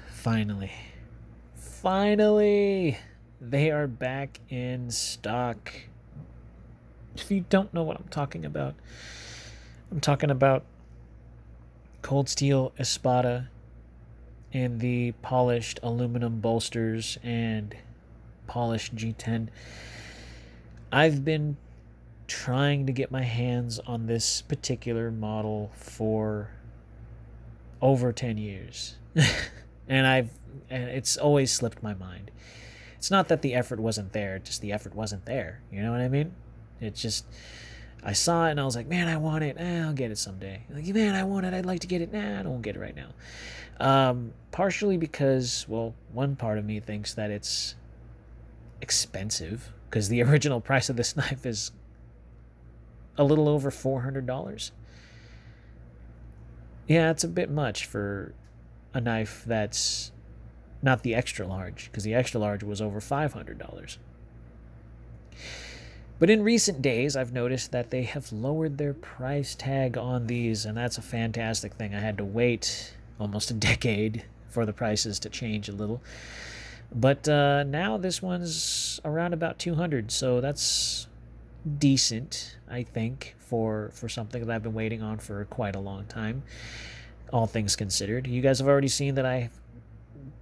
Finally. Finally! They are back in stock. If you don't know what I'm talking about, I'm talking about cold steel Espada and the polished aluminum bolsters and polished G10. I've been trying to get my hands on this particular model for over 10 years. and it's always slipped my mind. It's not that the effort wasn't there, just the effort wasn't there. You know what I mean? It's just I saw it and I was like, man, I want it. I'll get it someday. Like, man, I want it. I'd like to get it. Nah, I don't get it right now. Partially because, well, one part of me thinks that it's expensive because the original price of this knife is a little over $400. Yeah, it's a bit much for a knife that's not the extra large, because the extra large was over $500. But in recent days, I've noticed that they have lowered their price tag on these, and that's a fantastic thing. I had to wait almost a decade for the prices to change a little. But now this one's around about 200, so that's decent, I think, for something that I've been waiting on for quite a long time, all things considered. You guys have already seen that I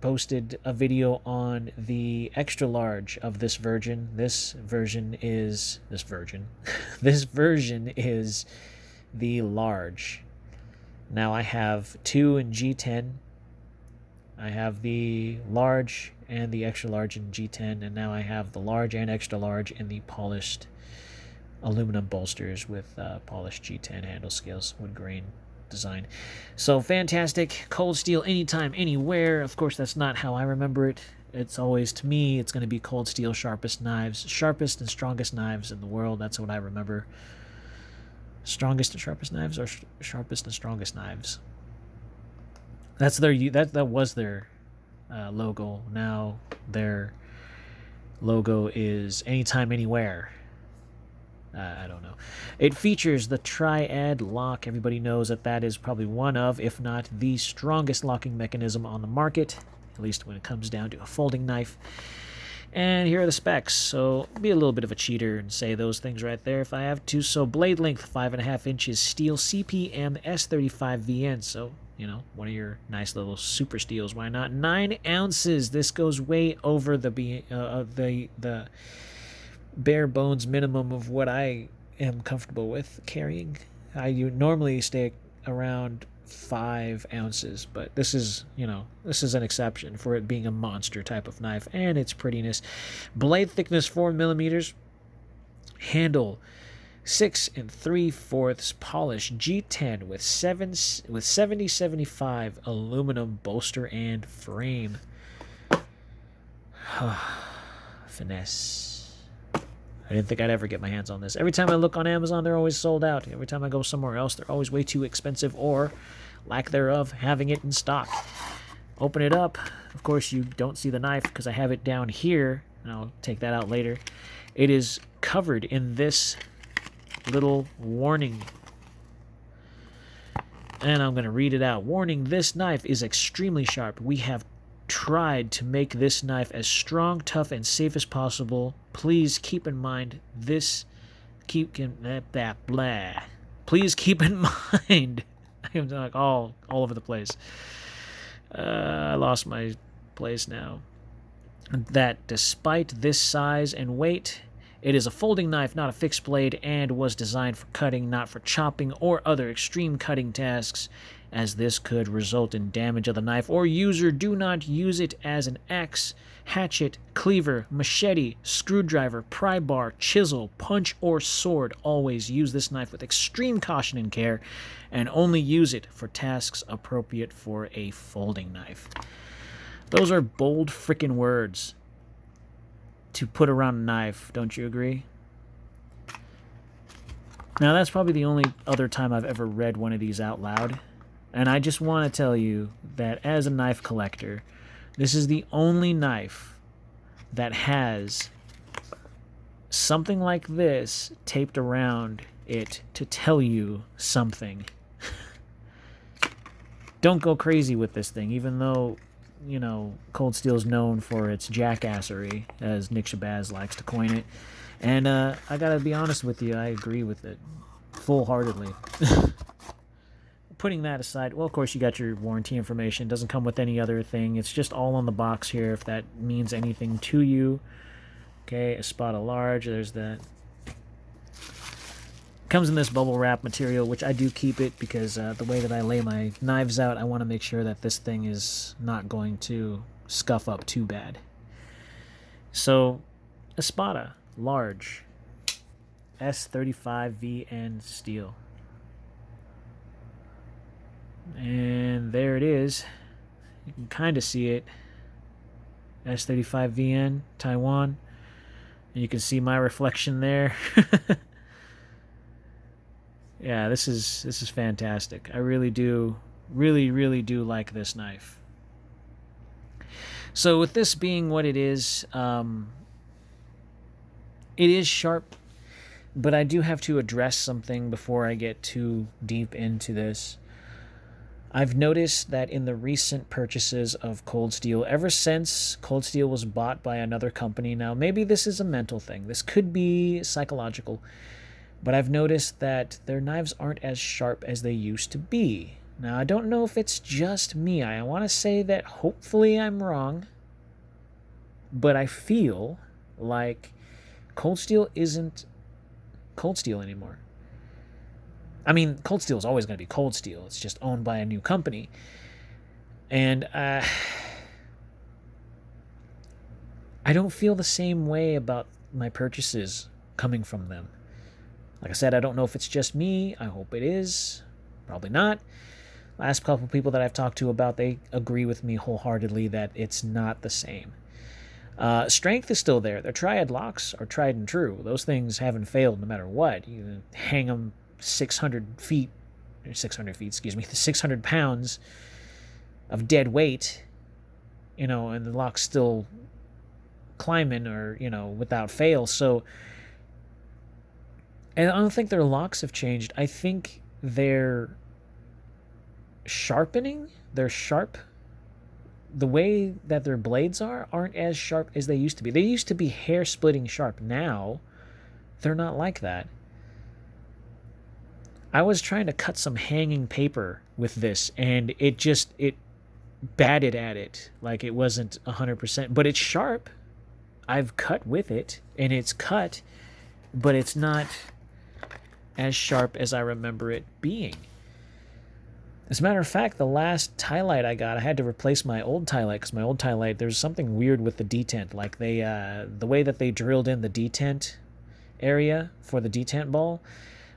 posted a video on the extra large of this version. This version is this version is the large. Now I have two in G10. I have the large and the extra large in G10, and now I have the large and extra large in the polished aluminum bolsters with polished G10 handle scales, wood grain design. So fantastic. Cold steel anytime, anywhere. Of course, that's not how I remember it. It's always, to me, it's going to be cold steel, sharpest knives, sharpest and strongest knives in the world. That's what I remember. Strongest and sharpest knives, or sharpest and strongest knives. That's their that was their logo. Now their logo is anytime, anywhere. I don't know. It features the triad lock. Everybody knows that is probably one of, if not the strongest locking mechanism on the market, at least when it comes down to a folding knife. And here are the specs. So be a little bit of a cheater and say those things right there if I have to. So blade length 5.5 inches, steel CPM S35VN. So, you know, one of your nice little super steels. Why not? 9 ounces. This goes way over the bare bones minimum of what I am comfortable with carrying. I normally stay around 5 ounces, but this is an exception for it being a monster type of knife and its prettiness. Blade thickness 4 millimeters. Handle 6 3/4 polish G10 with 7075 aluminum bolster and frame. Finesse. I didn't think I'd ever get my hands on this. Every time I look on Amazon, they're always sold out. Every time I go somewhere else, they're always way too expensive, or lack thereof having it in stock. Open it up. Of course, you don't see the knife because I have it down here, and I'll take that out later. It is covered in this little warning, and I'm going to read it out. Warning: this knife is extremely sharp. We have tried to make this knife as strong, tough, and safe as possible. Please keep in mind this. Please keep in mind. I'm like all over the place. I lost my place now. That despite this size and weight, it is a folding knife, not a fixed blade, and was designed for cutting, not for chopping or other extreme cutting tasks, as this could result in damage of the knife or user. Do not use it as an axe, hatchet, cleaver, machete, screwdriver, pry bar, chisel, punch, or sword. Always use this knife with extreme caution and care, and only use it for tasks appropriate for a folding knife. Those are bold frickin' words to put around a knife, don't you agree? Now, that's probably the only other time I've ever read one of these out loud. And I just want to tell you that as a knife collector, this is the only knife that has something like this taped around it to tell you something. don't go crazy with this thing, even though, Cold Steel is known for its jackassery, as Nick Shabazz likes to coin it. And I gotta be honest with you, I agree with it full-heartedly. Putting that aside, well, of course, you got your warranty information. It doesn't come with any other thing. It's just all on the box here, if that means anything to you. Okay, Espada large, there's that. Comes in this bubble wrap material, which I do keep it because the way that I lay my knives out, I want to make sure that this thing is not going to scuff up too bad. So, Espada large, S35VN steel. And there it is. You can kind of see it. S35VN, Taiwan. And you can see my reflection there. Yeah, this is fantastic. I really do, really do like this knife. So with this being what it is sharp, but I do have to address something before I get too deep into this. I've noticed that in the recent purchases of Cold Steel, ever since Cold Steel was bought by another company, now maybe this is a mental thing, this could be psychological, but I've noticed that their knives aren't as sharp as they used to be. Now, I don't know if it's just me. I want to say that hopefully I'm wrong, but I feel like Cold Steel isn't Cold Steel anymore. I mean, Cold Steel is always going to be Cold Steel. It's just owned by a new company. And I don't feel the same way about my purchases coming from them. Like I said, I don't know if it's just me. I hope it is. Probably not. Last couple people that I've talked to about, they agree with me wholeheartedly that it's not the same. Strength is still there. Their triad locks are tried and true. Those things haven't failed no matter what. You hang them 600 pounds of dead weight, and the lock's still climbing or, without fail. So, and I don't think their locks have changed. I think they're sharpening. They're sharp. The way that their blades aren't as sharp as they used to be. They used to be hair-splitting sharp. Now, they're not like that. I was trying to cut some hanging paper with this, and it batted at it like it wasn't 100%. But it's sharp. I've cut with it, and it's cut, but it's not as sharp as I remember it being. As a matter of fact, the last tie light I got, I had to replace my old tie light because my old tie light, there's something weird with the detent. Like the way that they drilled in the detent area for the detent ball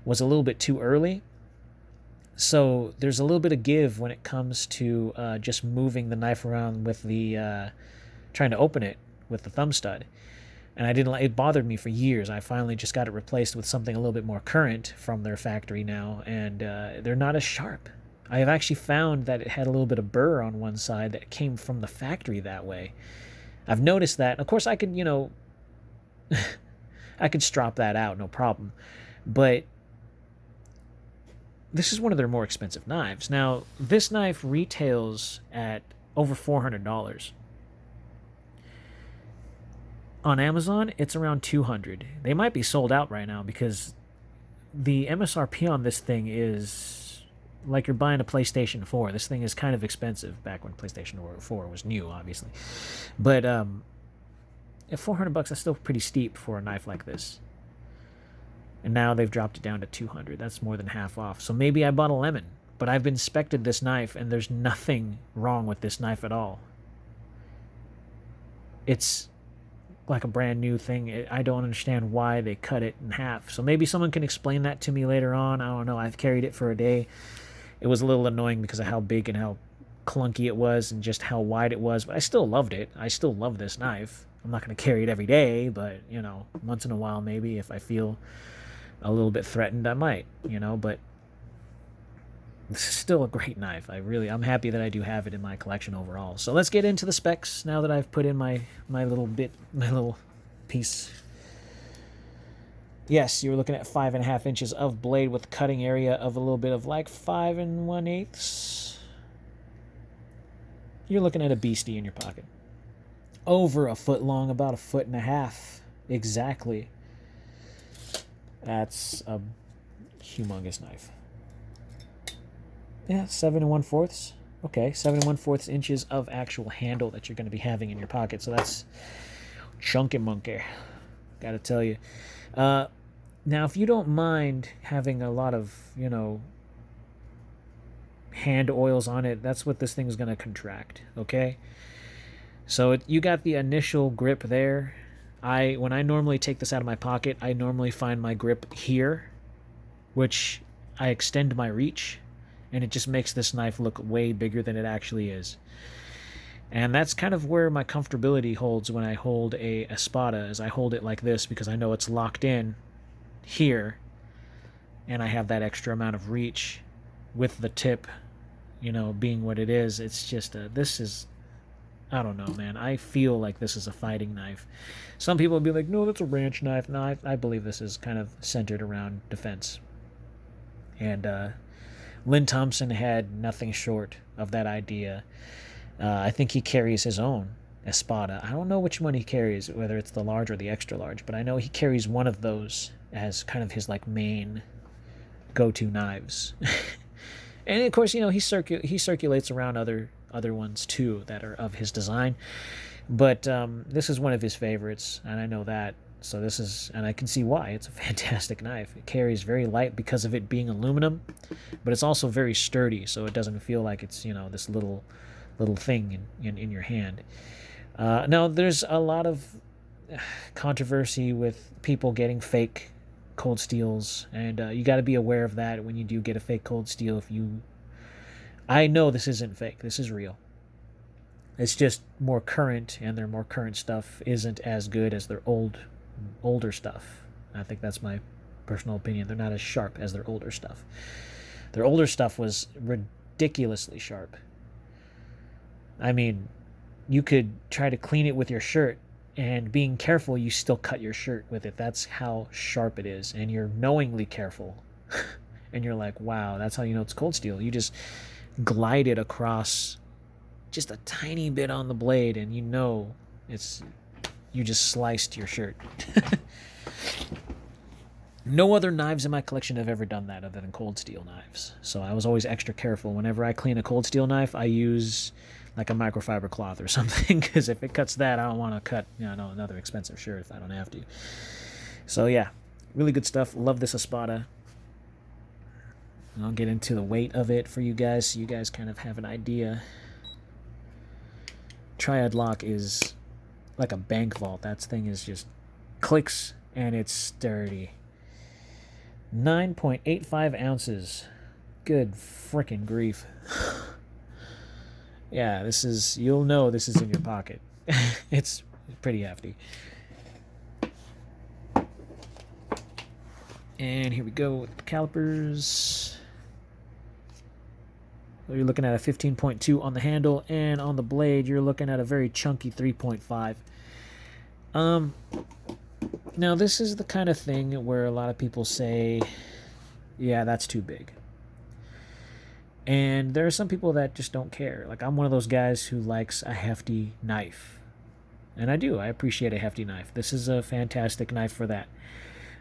was a little bit too early. So there's a little bit of give when it comes to just moving the knife around with the, trying to open it with the thumb stud. And it bothered me for years. I finally just got it replaced with something a little bit more current from their factory now, and they're not as sharp. I have actually found that it had a little bit of burr on one side that came from the factory that way. I've noticed that. Of course, I could, I could strop that out, no problem. But this is one of their more expensive knives. Now, this knife retails at over $400. On Amazon, it's around $200. They might be sold out right now because the MSRP on this thing is like you're buying a PlayStation 4. This thing is kind of expensive back when PlayStation 4 was new, obviously. But at $400, that's still pretty steep for a knife like this. And now they've dropped it down to $200. That's more than half off. So maybe I bought a lemon. But I've inspected this knife, and there's nothing wrong with this knife at all. It's like a brand new thing. I don't understand why they cut it in half. So maybe someone can explain that to me later on. I don't know. I've carried it for a day. It was a little annoying because of how big and how clunky it was and just how wide it was. But I still loved it. I still love this knife. I'm not going to carry it every day, but, once in a while maybe if I feel a little bit threatened, I might, but this is still a great knife. I'm happy that I do have it in my collection overall. So let's get into the specs now that I've put in my little piece. Yes, you were looking at 5.5 inches of blade with cutting area of a little bit of like 5 1/8. you're looking at a beastie in your pocket. Over a foot long, about a foot and a half. Exactly. That's a humongous knife. Yeah, 7 1/4. Okay, 7 1/4 inches of actual handle that you're going to be having in your pocket. So that's chunky monkey. Gotta tell you. Now, if you don't mind having a lot of, hand oils on it, that's what this thing is going to contract, okay? So you got the initial grip there. When I normally take this out of my pocket, I normally find my grip here, which I extend my reach, and it just makes this knife look way bigger than it actually is. And that's kind of where my comfortability holds when I hold a Espada, is I hold it like this because I know it's locked in here, and I have that extra amount of reach with the tip, being what it is. It's just this is, I don't know, man. I feel like this is a fighting knife. Some people will be like, no, that's a ranch knife. No, I believe this is kind of centered around defense. And Lynn Thompson had nothing short of that idea. I think he carries his own Espada. I don't know which one he carries, whether it's the large or the extra large, but I know he carries one of those as kind of his main go-to knives. And of course, he circulates around other ones too that are of his design. But this is one of his favorites, and I know that. So and I can see why. It's a fantastic knife. It carries very light because of it being aluminum, but it's also very sturdy, so it doesn't feel like it's this little thing in your hand. Now, there's a lot of controversy with people getting fake cold steels, and you got to be aware of that when you do get a fake cold steel. I know this isn't fake. This is real. It's just more current, and their more current stuff isn't as good as their older stuff. I think that's my personal opinion. They're not as sharp as their older stuff. Their older stuff was ridiculously sharp. I mean, you could try to clean it with your shirt, and being careful, you still cut your shirt with it. That's how sharp it is, and you're knowingly careful. And you're like, wow, that's how you know it's cold steel. You just glide it across just a tiny bit on the blade, and you just sliced your shirt. No other knives in my collection have ever done that other than cold steel knives. So I was always extra careful. Whenever I clean a cold steel knife, I use like a microfiber cloth or something, because if it cuts that, I don't want to cut another expensive shirt if I don't have to. So yeah, really good stuff. Love this Espada. And I'll get into the weight of it for you guys, so you guys kind of have an idea. Triad lock is like a bank vault. That thing is just clicks, and it's sturdy. 9.85 ounces. Good frickin' grief. Yeah, you'll know this is in your pocket. It's pretty hefty. And here we go with the calipers. So you're looking at a 15.2 on the handle, and on the blade, you're looking at a very chunky 3.5. Now, this is the kind of thing where a lot of people say, yeah, that's too big. And there are some people that just don't care. Like, I'm one of those guys who likes a hefty knife. And I do. I appreciate a hefty knife. This is a fantastic knife for that.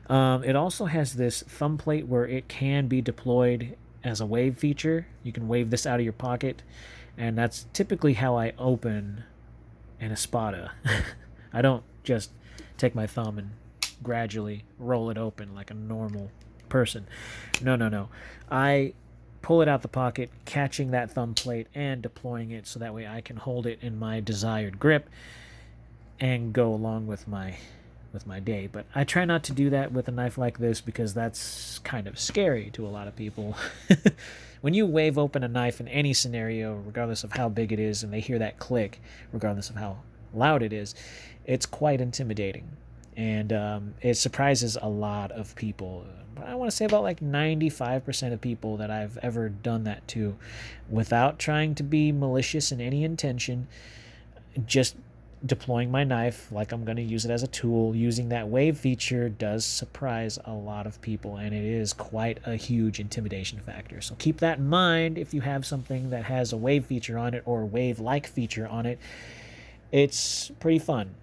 It also has this thumb plate where it can be deployed as a wave feature. You can wave this out of your pocket, and that's typically how I open an Espada. I don't just take my thumb and gradually roll it open like a normal person. No. I pull it out the pocket, catching that thumb plate and deploying it so that way I can hold it in my desired grip and go along with my day. But I try not to do that with a knife like this, because that's kind of scary to a lot of people. When you wave open a knife in any scenario, regardless of how big it is, and they hear that click, regardless of how loud it is, it's quite intimidating. And it surprises a lot of people. I want to say about like 95% of people that I've ever done that to, without trying to be malicious in any intention, just deploying my knife like I'm going to use it as a tool. Using that wave feature does surprise a lot of people, and it is quite a huge intimidation factor. So keep that in mind if you have something that has a wave feature on it or a wave-like feature on it. It's pretty fun,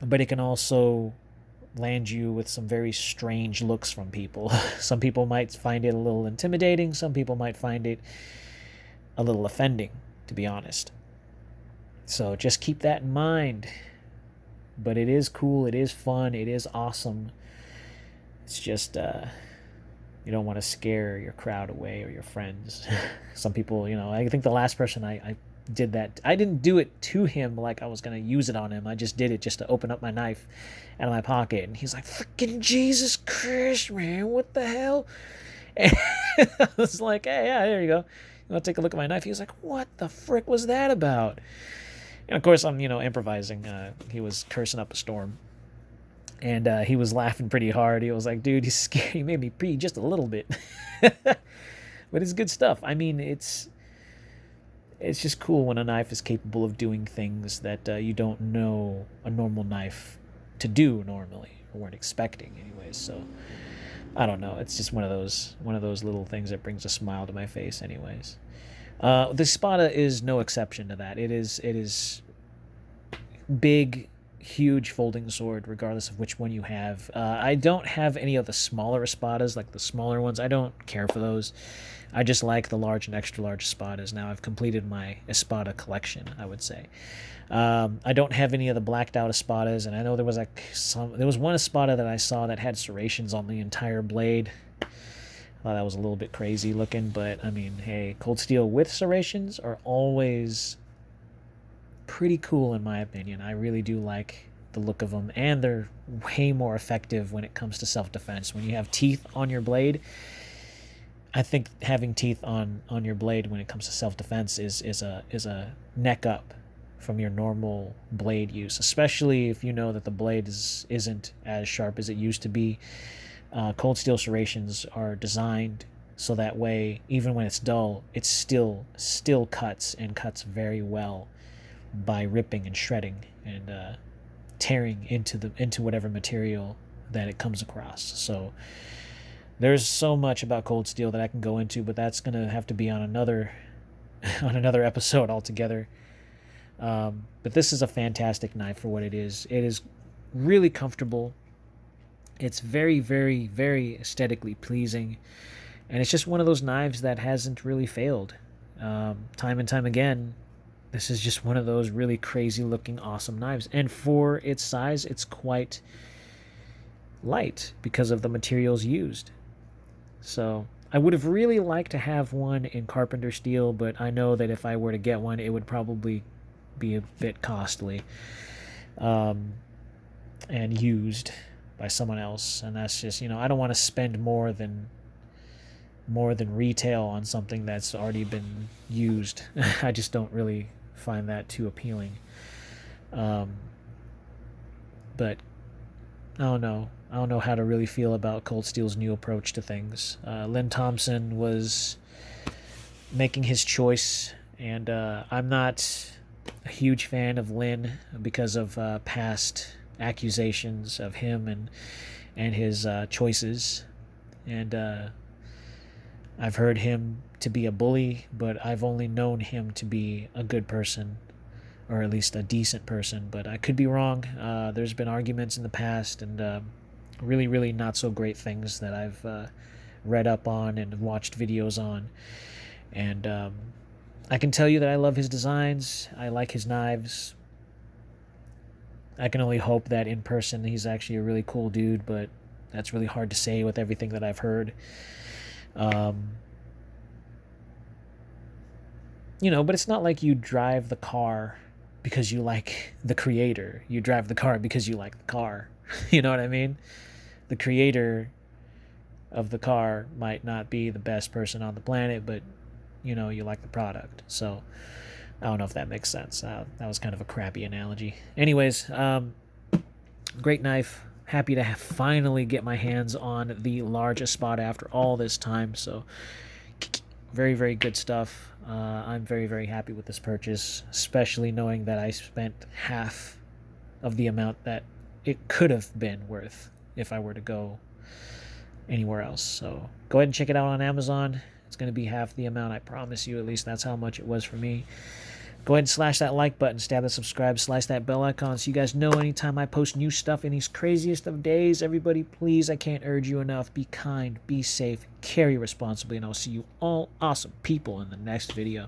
but it can also land you with some very strange looks from people. Some people might find it a little intimidating. Some people might find it a little offending, to be honest. So just keep that in mind. But it is cool. It is fun. It is awesome. It's just you don't want to scare your crowd away or your friends. Some people, I think the last person I did that, I didn't do it to him like I was going to use it on him. I just did it just to open up my knife out of my pocket. And he's like, freaking Jesus Christ, man, what the hell? And I was like, hey, yeah, there you go. I'll take a look at my knife. He was like, what the frick was that about? And of course, I'm, improvising. He was cursing up a storm. And he was laughing pretty hard. He was like, dude, he's scared. He made me pee just a little bit. But it's good stuff. I mean, it's just cool when a knife is capable of doing things that you don't know a normal knife to do normally, or weren't expecting anyways. So I don't know. It's just one of those little things that brings a smile to my face anyways. The Espada is no exception to that. It is big, huge folding sword, regardless of which one you have. I don't have any of the smaller Espadas, like the smaller ones. I don't care for those. I just like the large and extra large Espadas. Now I've completed my Espada collection, I would say. I don't have any of the blacked out Espadas, and I know there was one Espada that I saw that had serrations on the entire blade. I thought that was a little bit crazy looking, but I mean, hey, cold steel with serrations are always pretty cool in my opinion. I really do like the look of them, and they're way more effective when it comes to self-defense. When you have teeth on your blade, I think having teeth on your blade when it comes to self-defense is a neck up from your normal blade use, especially if you know that the blade isn't as sharp as it used to be. Cold steel serrations are designed so that way, even when it's dull, it still cuts, and cuts very well by ripping and shredding and tearing into whatever material that it comes across. So there's so much about cold steel that I can go into, but that's gonna have to be on another episode altogether. But this is a fantastic knife for what it is. It is really comfortable. It's very, very, very aesthetically pleasing, and it's just one of those knives that hasn't really failed. Time and time again, this is just one of those really crazy looking awesome knives, and for its size, it's quite light because of the materials used. So I would have really liked to have one in carpenter steel, but I know that if I were to get one, it would probably be a bit costly and used by someone else, and that's just, I don't want to spend more than retail on something that's already been used. I just don't really find that too appealing. But I don't know how to really feel about Cold Steel's new approach to things. Lynn Thompson was making his choice, and I'm not a huge fan of Lynn because of past accusations of him and his choices. And I've heard him to be a bully, but I've only known him to be a good person, or at least a decent person, but I could be wrong. There's been arguments in the past, and really, really not so great things that I've read up on and watched videos on. And I can tell you that I love his designs. I like his knives. I can only hope that in person he's actually a really cool dude, but that's really hard to say with everything that I've heard. But it's not like you drive the car because you like the creator. You drive the car because you like the car. You know what I mean? The creator of the car might not be the best person on the planet, but you like the product. So I don't know if that makes sense. That was kind of a crappy analogy. Anyways, great knife. Happy to finally get my hands on the large Espada after all this time. So very, very good stuff. I'm very, very happy with this purchase, especially knowing that I spent half of the amount that it could have been worth if I were to go anywhere else. So go ahead and check it out on Amazon. It's going to be half the amount, I promise you. At least that's how much it was for me. Go ahead and slash that like button, stab that subscribe, slice that bell icon so you guys know anytime I post new stuff in these craziest of days. Everybody, please, I can't urge you enough. Be kind, be safe, carry responsibly, and I'll see you all awesome people in the next video.